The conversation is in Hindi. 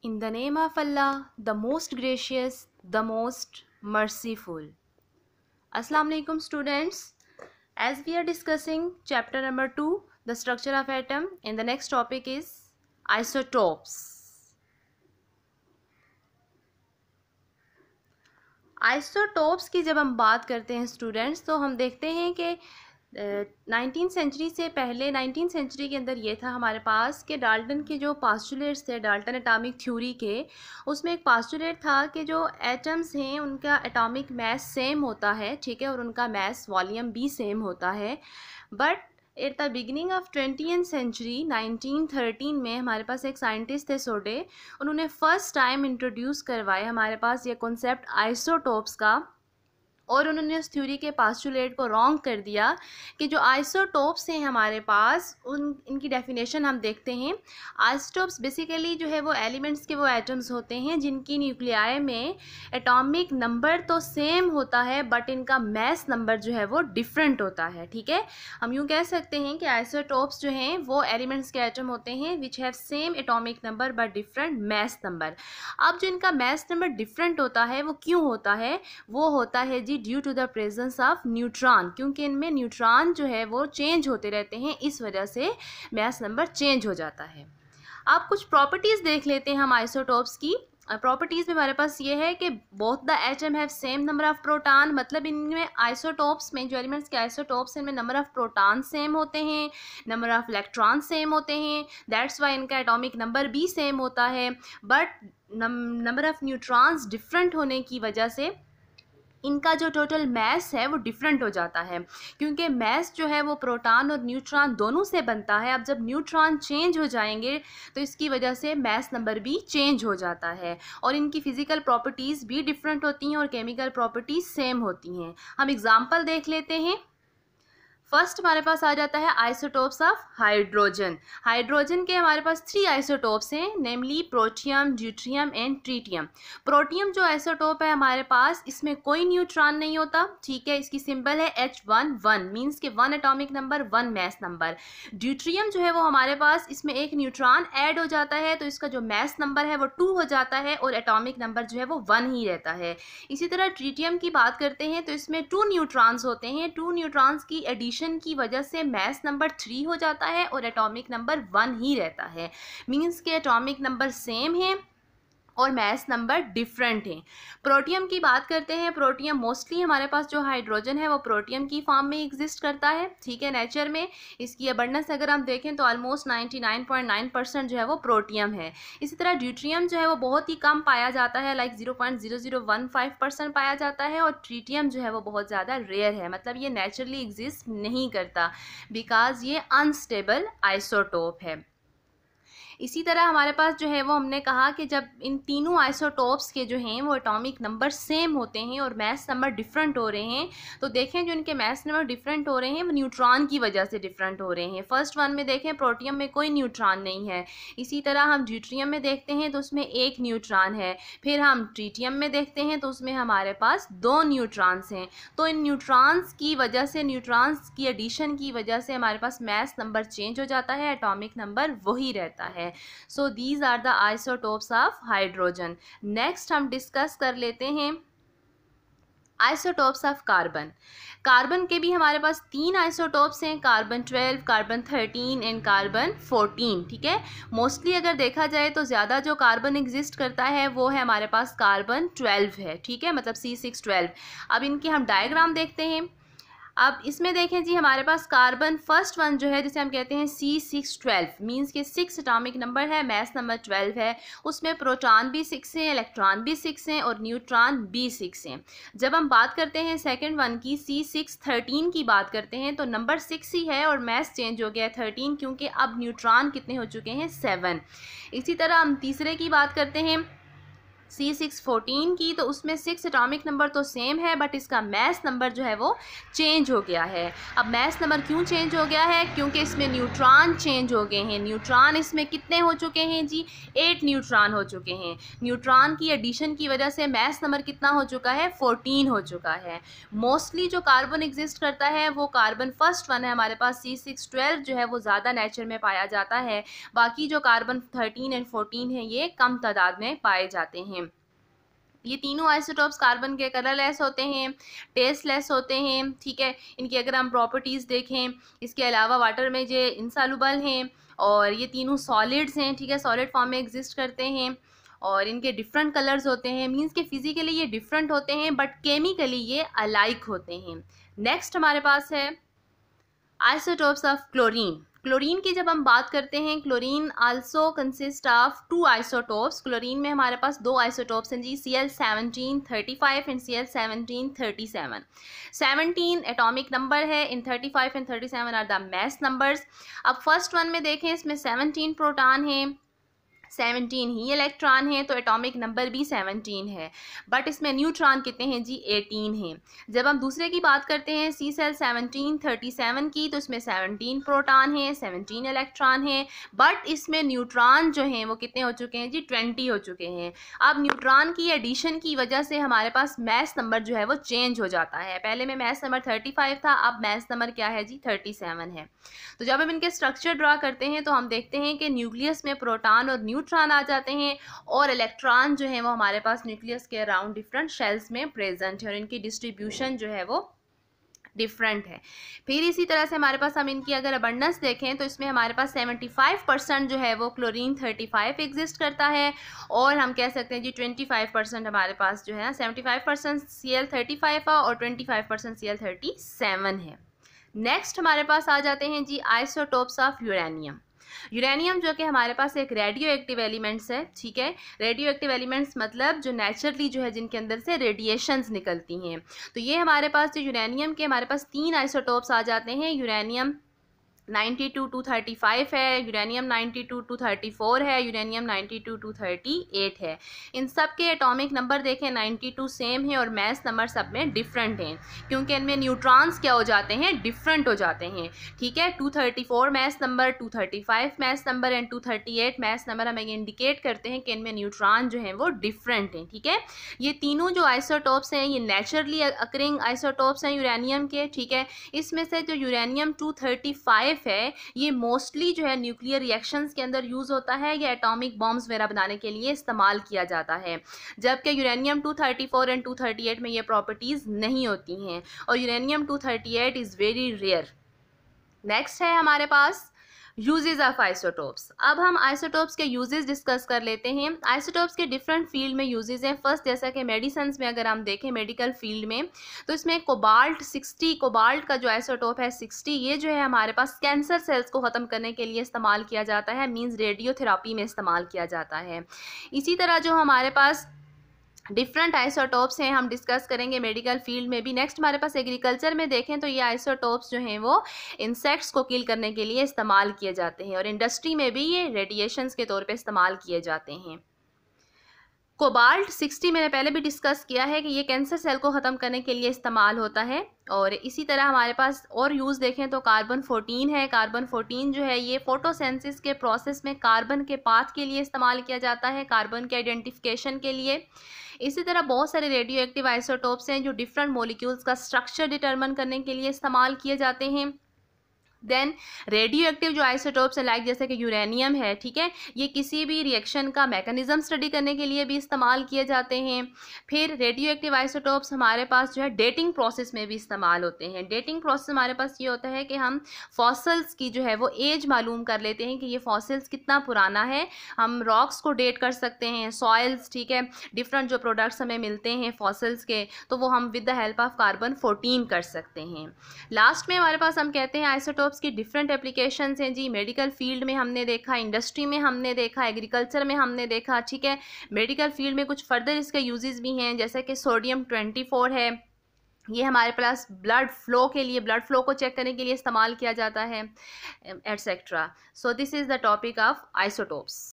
In the name of Allah, the most gracious, the most merciful. Assalamu alaikum students. As we are discussing chapter number 2, the structure of atom, and the next topic is isotopes. Isotopes की जब हम बात करते हैं स्टूडेंट्स, तो हम देखते हैं कि 19th सेंचुरी से पहले 19th सेंचुरी के अंदर ये था हमारे पास कि डाल्टन के जो पास्टुलेट्स थे, डाल्टन एटॉमिक थ्योरी के, उसमें एक पास्टुलेट था कि जो एटम्स हैं उनका एटॉमिक मास सेम होता है, ठीक है, और उनका मास वॉल्यूम भी सेम होता है। But at the beginning of 20th century 1913 में हमारे पास एक साइंटिस्ट थे सोडे, उन्होंने फर्स्ट टाइम इंट्रोड्यूस करवाया हमारे पास ये कॉन्सेप्ट आइसोटोप्स का, और उन्होंने उस थ्योरी के पास्टुलेट को रॉन्ग कर दिया कि जो आइसोटोप्स हैं हमारे पास इनकी डेफिनेशन हम देखते हैं। आइसोटोप्स बेसिकली जो है वो एलिमेंट्स के वो एटम्स होते हैं जिनकी न्यूक्लियाई में एटॉमिक नंबर तो सेम होता है बट इनका मास नंबर जो है वो डिफरेंट होता है, ठीक है। हम यूँ कह सकते हैं कि आइसोटोप्स जो हैं वो एलिमेंट्स के एटम होते हैं which have same atomic number but different mass number. अब जो इनका मास नंबर डिफरेंट होता है वो क्यों होता है? वो होता है जी due to the presence of neutron, क्योंकि इनमें न्यूट्रॉन जो है वो चेंज होते रहते हैं, इस वजह से मास नंबर चेंज हो जाता है। अब कुछ प्रॉपर्टीज़ देख लेते हैं हम आइसोटोप्स की। प्रॉपर्टीज़ में हमारे पास ये है कि both the atom have same number of proton, मतलब इनमें आइसोटोप्स में जो एलिमेंट्स के आइसोटोप्स हैं इनमें नंबर ऑफ प्रोटॉन सेम होते हैं, नंबर ऑफ इलेक्ट्रॉन सेम होते हैं, दैट्स वाई इनका एटॉमिक नंबर भी सेम होता है। But number of neutrons different होने की वजह से इनका जो टोटल मास है वो डिफरेंट हो जाता है, क्योंकि मास जो है वो प्रोटॉन और न्यूट्रॉन दोनों से बनता है। अब जब न्यूट्रॉन चेंज हो जाएंगे तो इसकी वजह से मास नंबर भी चेंज हो जाता है, और इनकी फिजिकल प्रॉपर्टीज़ भी डिफरेंट होती हैं और केमिकल प्रॉपर्टीज़ सेम होती हैं। हम एग्जांपल देख लेते हैं। फर्स्ट हमारे पास आ जाता है आइसोटोप्स ऑफ हाइड्रोजन। हाइड्रोजन के हमारे पास 3 आइसोटोप्स हैं, namely protium, deuterium and tritium. Protium जो आइसोटोप है हमारे पास, इसमें कोई न्यूट्रॉन नहीं होता, ठीक है, इसकी सिंबल है H11 मीन्स के 1 atomic number 1 mass number. Deuterium जो है वो हमारे पास, इसमें एक न्यूट्रॉन ऐड हो जाता है तो इसका जो मास नंबर है वो 2 हो जाता है और एटॉमिक नंबर जो है वो 1 ही रहता है। इसी तरह ट्रीटियम की बात करते हैं तो इसमें 2 न्यूट्रॉन्स होते हैं, 2 न्यूट्रॉन्स की एडिशन की वजह से मास नंबर 3 हो जाता है और एटॉमिक नंबर 1 ही रहता है, मींस के एटॉमिक नंबर सेम है और मास नंबर डिफरेंट है। प्रोटियम की बात करते हैं। प्रोटियम मोस्टली हमारे पास जो हाइड्रोजन है वो प्रोटियम की फॉर्म में एग्जिस्ट करता है, ठीक है, नेचर में। इसकी अबंडेंस अगर हम देखें तो ऑलमोस्ट 99.9% जो है वो प्रोटियम है। इसी तरह ड्यूट्रियम जो है वो बहुत ही कम पाया जाता है, लाइक 0.0015% पाया जाता है, और ट्रीटियम जो है वो बहुत ज़्यादा रेयर है, मतलब ये नेचुरली एग्जिस्ट नहीं करता बिकॉज ये अनस्टेबल आइसोटोप है। इसी तरह हमारे पास जो है वो हमने कहा कि जब इन तीनों आइसोटोप्स के जो हैं वो एटॉमिक नंबर सेम होते हैं और मास नंबर डिफरेंट हो रहे हैं, तो देखें जो इनके मास नंबर डिफरेंट हो रहे हैं वो न्यूट्रॉन की वजह से डिफरेंट हो रहे हैं। फर्स्ट वन में देखें प्रोटियम में कोई न्यूट्रॉन नहीं है। इसी तरह हम ड्यूट्रियम में देखते हैं तो उसमें 1 न्यूट्रॉन है। फिर हम ट्रीटियम में देखते हैं तो उसमें हमारे पास 2 न्यूट्रॉन्स हैं। तो इन न्यूट्रॉन्स की वजह से, न्यूट्रॉन्स की एडिशन की वजह से हमारे पास मास नंबर चेंज हो जाता है, एटॉमिक नंबर वही रहता है। So these are the isotopes of hydrogen. Next हम डिस्कस कर लेते हैं आइसोटोप्स ऑफ कार्बन। कार्बन के भी हमारे पास 3 आइसोटोप्स हैं, कार्बन 12, कार्बन 13 एंड कार्बन 14, ठीक है। मोस्टली अगर देखा जाए तो ज़्यादा जो कार्बन एग्जिस्ट करता है वो है हमारे पास कार्बन 12 है, ठीक है, मतलब C612। अब इनके हम डायग्राम देखते हैं। अब इसमें देखें जी हमारे पास कार्बन फर्स्ट वन जो है जिसे हम कहते हैं C612 मींस के 6 एटॉमिक नंबर है, मास नंबर 12 है, उसमें प्रोटॉन भी 6 हैं, इलेक्ट्रॉन भी 6 हैं और न्यूट्रॉन भी 6 हैं। जब हम बात करते हैं सेकंड वन की C613 की बात करते हैं तो नंबर 6 ही है और मास चेंज हो गया है 13, क्योंकि अब न्यूट्रॉन कितने हो चुके हैं 7। इसी तरह हम तीसरे की बात करते हैं C614 की, तो उसमें 6 एटॉमिक नंबर तो सेम है बट इसका मैस नंबर जो है वो चेंज हो गया है। अब मैस नंबर क्यों चेंज हो गया है? क्योंकि इसमें न्यूट्रॉन चेंज हो गए हैं। न्यूट्रॉन इसमें कितने हो चुके हैं जी? 8 न्यूट्रॉन हो चुके हैं। न्यूट्रॉन की एडिशन की वजह से मैस नंबर कितना हो चुका है? 14 हो चुका है। मोस्टली जो कार्बन एग्जिस्ट करता है वो कार्बन फर्स्ट वन है हमारे पास, C612 जो है वो ज़्यादा नेचर में पाया जाता है। बाकी जो कार्बन 13 एंड 14 है ये कम तादाद में पाए जाते हैं। ये तीनों आइसोटोप्स कार्बन के कलरलेस होते हैं, टेस्टलेस होते हैं, ठीक है। इनकी अगर हम प्रॉपर्टीज़ देखें, इसके अलावा वाटर में ये इनसॉल्युबल हैं और ये तीनों सॉलिड्स हैं, ठीक है, सॉलिड फॉर्म में एग्जिस्ट करते हैं और इनके डिफरेंट कलर्स होते हैं। मींस के फिजिकली ये डिफरेंट होते हैं बट केमिकली ये अलाइक होते हैं। नेक्स्ट हमारे पास है आइसोटोप्स ऑफ क्लोरीन। क्लोरीन की जब हम बात करते हैं, chlorine also consist of 2 isotopes. Chlorine में हमारे पास 2 आइसोटोप्स हैं जी, Cl1735 and Cl1737। 17 atomic number है, in 35 and 37 are the mass numbers. अब फर्स्ट वन में देखें, इसमें 17 प्रोटॉन है, 17 ही इलेक्ट्रॉन है, तो एटॉमिक नंबर भी 17 है बट इसमें न्यूट्रॉन कितने हैं जी? 18 हैं। जब हम दूसरे की बात करते हैं Cl1737 की, तो इसमें 17 प्रोटॉन है, 17 इलेक्ट्रॉन है बट इसमें न्यूट्रॉन जो हैं वो कितने हो चुके हैं जी? 20 हो चुके हैं। अब न्यूट्रॉन की एडिशन की वजह से हमारे पास मैस नंबर जो है वो चेंज हो जाता है। पहले में मैस नंबर 35 था, अब मैस नंबर क्या है जी? 37 है। तो जब हम इनके स्ट्रक्चर ड्रा करते हैं तो हम देखते हैं कि न्यूक्लियस में प्रोटॉन और न्यूट्रॉन आ जाते हैं और इलेक्ट्रॉन जो है वो हमारे पास न्यूक्लियस के अराउंड डिफरेंट शेल्स में प्रेजेंट है और इनकी डिस्ट्रीब्यूशन जो है वो डिफरेंट है। फिर इसी तरह से हमारे पास हम इनकी अगर अबंडेंस देखें तो इसमें हमारे पास 75% जो है वो क्लोरीन 35 एग्जिस्ट करता है और हम कह सकते हैं जी 25% हमारे पास जो है ना 75% Cl35 और 25% Cl37 है। नेक्स्ट हमारे पास आ जाते हैं जी आइसोटोप्स ऑफ यूरेनियम। यूरेनियम जो कि हमारे पास एक रेडियो एक्टिव एलिमेंट्स है, ठीक है। रेडियो एक्टिव एलिमेंट्स मतलब जो नेचुरली जो है जिनके अंदर से रेडिएशंस निकलती हैं। तो ये हमारे पास जो यूरेनियम के हमारे पास 3 आइसोटोप्स आ जाते हैं। यूरेनियम 92-235 है, यूरेनियम 92-234 है, यूरेनियम 92-238 है। इन सब के एटॉमिक नंबर देखें 92 सेम है और मैस नंबर सब में डिफरेंट हैं क्योंकि इनमें न्यूट्रॉन्स क्या हो जाते हैं? डिफरेंट हो जाते हैं, ठीक है। 234 mass number, 235 mass number and 238 mass number हमें इंडिकेट करते हैं कि इनमें न्यूट्रॉन जो हैं वो डिफरेंट हैं, ठीक है। ये तीनों जो आइसोटोप्स हैं ये नेचुरली अकरिंग आइसोटोप्स हैं यूरेनियम के, ठीक है। इसमें से जो यूरेनियम 235 है ये मोस्टली जो है न्यूक्लियर रिएक्शंस के अंदर यूज होता है या एटॉमिक बॉम्ब्स वगैरह बनाने के लिए इस्तेमाल किया जाता है, जबकि यूरेनियम 234 एंड 238 में ये प्रॉपर्टीज नहीं होती हैं और uranium 238 is very rare. Next है हमारे पास यूजेस ऑफ आइसोटोप्स। अब हम आइसोटोप्स के यूजेस डिस्कस कर लेते हैं। आइसोटोप्स के डिफरेंट फील्ड में यूजेस हैं। फर्स्ट जैसा कि मेडिसिन में अगर हम देखें मेडिकल फील्ड में तो इसमें कोबाल्ट 60, कोबाल्ट का जो आइसोटोप है 60, ये जो है हमारे पास कैंसर सेल्स को ख़त्म करने के लिए इस्तेमाल किया जाता है, मीन्स रेडियोथेरापी में इस्तेमाल किया जाता है। इसी तरह जो हमारे पास डिफरेंट आइसोटोप्स हैं हम डिस्कस करेंगे मेडिकल फील्ड में भी। नेक्स्ट हमारे पास एग्रीकल्चर में देखें तो ये आइसोटोप्स जो हैं वो इंसेक्ट्स को किल करने के लिए इस्तेमाल किए जाते हैं और इंडस्ट्री में भी ये रेडिएशंस के तौर पे इस्तेमाल किए जाते हैं। कोबाल्ट 60 मैंने पहले भी डिस्कस किया है कि ये कैंसर सेल को ख़त्म करने के लिए इस्तेमाल होता है। और इसी तरह हमारे पास और यूज़ देखें तो कार्बन 14 है। कार्बन 14 जो है ये फोटोसेंसिस के प्रोसेस में कार्बन के पाथ के लिए इस्तेमाल किया जाता है, कार्बन के आइडेंटिफिकेशन के लिए। इसी तरह बहुत सारे रेडियो एक्टिव आइसोटोप्स हैं जो डिफरेंट मॉलिक्यूल्स का स्ट्रक्चर डिटरमिन करने के लिए इस्तेमाल किए जाते हैं। देन रेडियो एक्टिव जो आइसोटोप्स है लाइक जैसे कि यूरेनियम है, ठीक है, ये किसी भी रिएक्शन का मैकेनिज्म स्टडी करने के लिए भी इस्तेमाल किए जाते हैं। फिर रेडियो एक्टिव आइसोटोप्स हमारे पास जो है डेटिंग प्रोसेस में भी इस्तेमाल होते हैं। डेटिंग प्रोसेस हमारे पास ये होता है कि हम फॉसिल्स की जो है वो एज मालूम कर लेते हैं कि ये फॉसिल्स कितना पुराना है। हम रॉक्स को डेट कर सकते हैं, सॉइल्स, ठीक है, डिफरेंट जो प्रोडक्ट्स हमें मिलते हैं फॉसिल्स के तो वो हम with the help of carbon 14 कर सकते हैं। लास्ट में हमारे पास हम कहते हैं आइसोटोप्स की डिफरेंट एप्लीकेशंस हैं जी। मेडिकल फील्ड में हमने देखा, इंडस्ट्री में हमने देखा, एग्रीकल्चर में हमने देखा, ठीक है। मेडिकल फील्ड में कुछ फर्दर इसके यूजेस भी हैं जैसे कि सोडियम 24 है, ये हमारे पास ब्लड फ्लो के लिए, ब्लड फ्लो को चेक करने के लिए इस्तेमाल किया जाता है, etcetera. So this is the topic of isotopes.